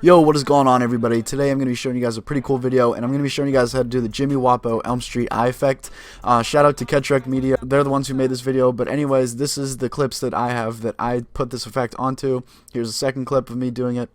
Yo, what is going on, everybody? Today I'm going to be showing you guys a pretty cool video, and I'm going to be showing you guys how to do the Jimmy Wopo Elm Street eye effect. Shout out to Kendrick Media. They're the ones who made this video, but anyways, this is the clips that I have that I put this effect onto. Here's a second clip of me doing it.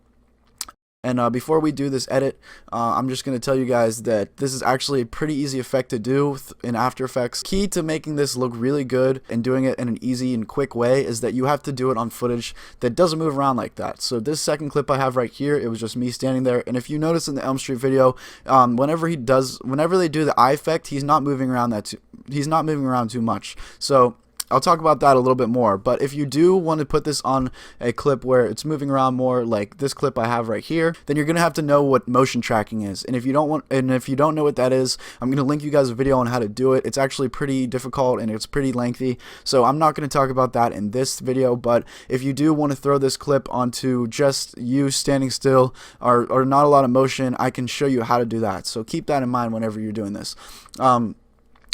And before we do this edit, I'm just going to tell you guys that this is actually a pretty easy effect to do in After Effects. Key to making this look really good and doing it in an easy and quick way is that you have to do it on footage that doesn't move around like that. So this second clip I have right here, it was just me standing there. And if you notice in the Elm Street video, whenever they do the eye effect, he's not moving around too much. So I'll talk about that a little bit more, but if you do want to put this on a clip where it's moving around more, like this clip I have right here, then you're gonna have to know what motion tracking is. And if you don't know what that is, I'm gonna link you guys a video on how to do it. It's actually pretty difficult and it's pretty lengthy, so I'm not gonna talk about that in this video. But if you do want to throw this clip onto just you standing still or not a lot of motion, I can show you how to do that. So keep that in mind whenever you're doing this.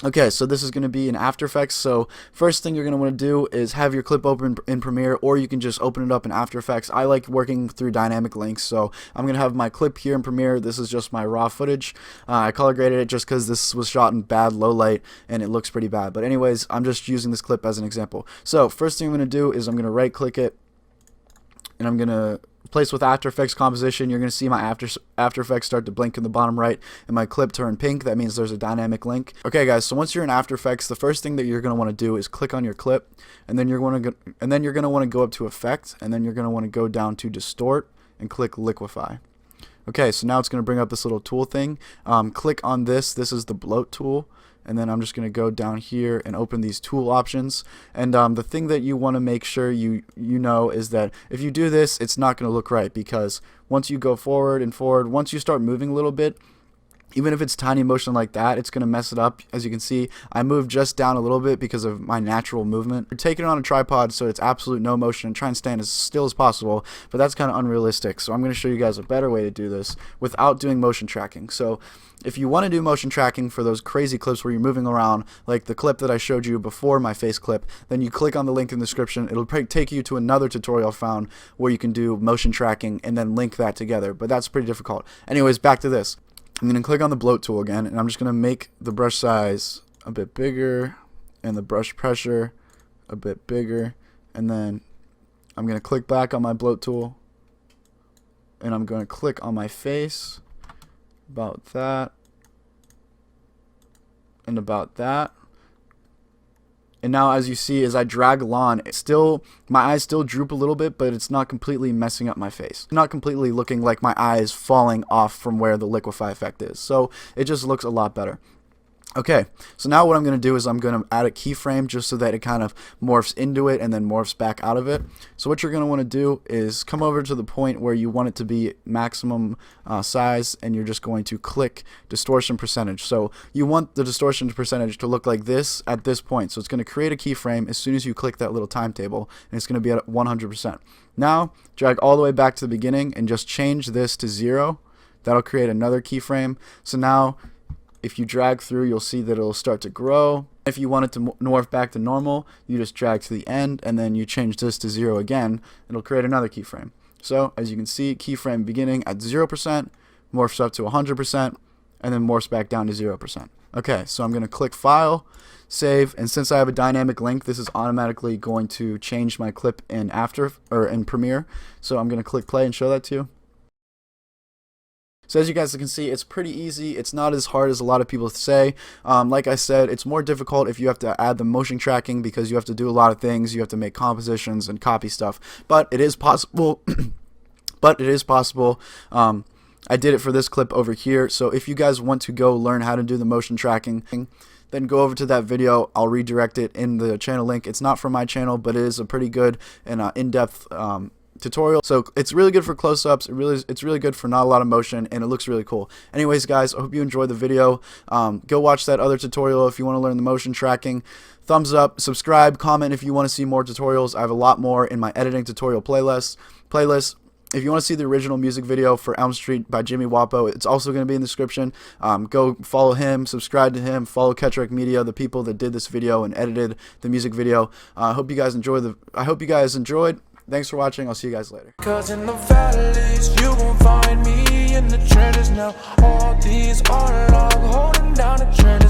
Okay, so this is going to be in After Effects. So first thing you're going to want to do is have your clip open in Premiere, or you can just open it up in After Effects. I like working through dynamic links, so I'm going to have my clip here in Premiere. This is just my raw footage. I color graded it just because this was shot in bad low light and it looks pretty bad. But anyways, I'm just using this clip as an example. So first thing I'm going to do is I'm going to right click it and I'm going to place with After Effects composition. You're going to see my After Effects start to blink in the bottom right and my clip turn pink. That means there's a dynamic link. Okay guys, so once you're in After Effects, the first thing that you're going to want to do is click on your clip, and then you're going to want to go up to Effect, and then you're going to want to go down to Distort and click Liquify. Okay, so now it's going to bring up this little tool thing. Click on this. This is the Bloat Tool. And then I'm just going to go down here and open these tool options. And the thing that you want to make sure you know is that if you do this, it's not going to look right, because once you go forward and forward, once you start moving a little bit, even if it's tiny motion like that, it's going to mess it up. As you can see, I moved just down a little bit because of my natural movement. You're taking it on a tripod, so it's absolute no motion, and try and stand as still as possible, but that's kind of unrealistic. So I'm going to show you guys a better way to do this without doing motion tracking. So if you want to do motion tracking for those crazy clips where you're moving around, like the clip that I showed you before my face clip, then you click on the link in the description. It'll take you to another tutorial found where you can do motion tracking and then link that together, but that's pretty difficult. Anyways, back to this. I'm going to click on the Bloat Tool again, and I'm just going to make the brush size a bit bigger and the brush pressure a bit bigger, and then I'm going to click back on my Bloat Tool, and I'm going to click on my face, about that, and about that. And now, as you see, as I drag along, my eyes still droop a little bit, but it's not completely messing up my face. It's not completely looking like my eyes falling off from where the Liquify effect is. So it just looks a lot better. Okay, so now what I'm going to do is I'm going to add a keyframe just so that it kind of morphs into it and then morphs back out of it. So what you're going to want to do is come over to the point where you want it to be maximum size, and you're just going to click distortion percentage. So you want the distortion percentage to look like this at this point. So it's going to create a keyframe as soon as you click that little timetable, and it's going to be at 100%. Now drag all the way back to the beginning and just change this to 0. That'll create another keyframe. So now if you drag through, you'll see that it'll start to grow. If you want it to morph back to normal, you just drag to the end, and then you change this to 0 again. It'll create another keyframe. So as you can see, keyframe beginning at 0%, morphs up to 100%, and then morphs back down to 0%. Okay, so I'm going to click File, Save, and since I have a dynamic link, this is automatically going to change my clip in Premiere. So I'm going to click Play and show that to you. So as you guys can see, it's pretty easy. It's not as hard as a lot of people say. Like I said, it's more difficult if you have to add the motion tracking, because you have to do a lot of things. You have to make compositions and copy stuff. But it is possible. But it is possible. I did it for this clip over here. So if you guys want to go learn how to do the motion tracking, then go over to that video. I'll redirect it in the channel link. It's not from my channel, but it is a pretty good and in-depth tutorial. So it's really good for close-ups. It's really good for not a lot of motion, and it looks really cool. Anyways guys, I hope you enjoyed the video. Go watch that other tutorial if you want to learn the motion tracking. Thumbs up, subscribe, comment if you want to see more tutorials. I have a lot more in my editing tutorial playlist. If you want to see the original music video for Elm Street by Jimmy Wopo, it's also going to be in the description. Go follow him, subscribe to him, follow Kendrick Media, the people that did this video and edited the music video. I hope you guys enjoyed. Thanks for watching. I'll see you guys later. 'Cause in the valleys you won't find All these are long, holding down a trend.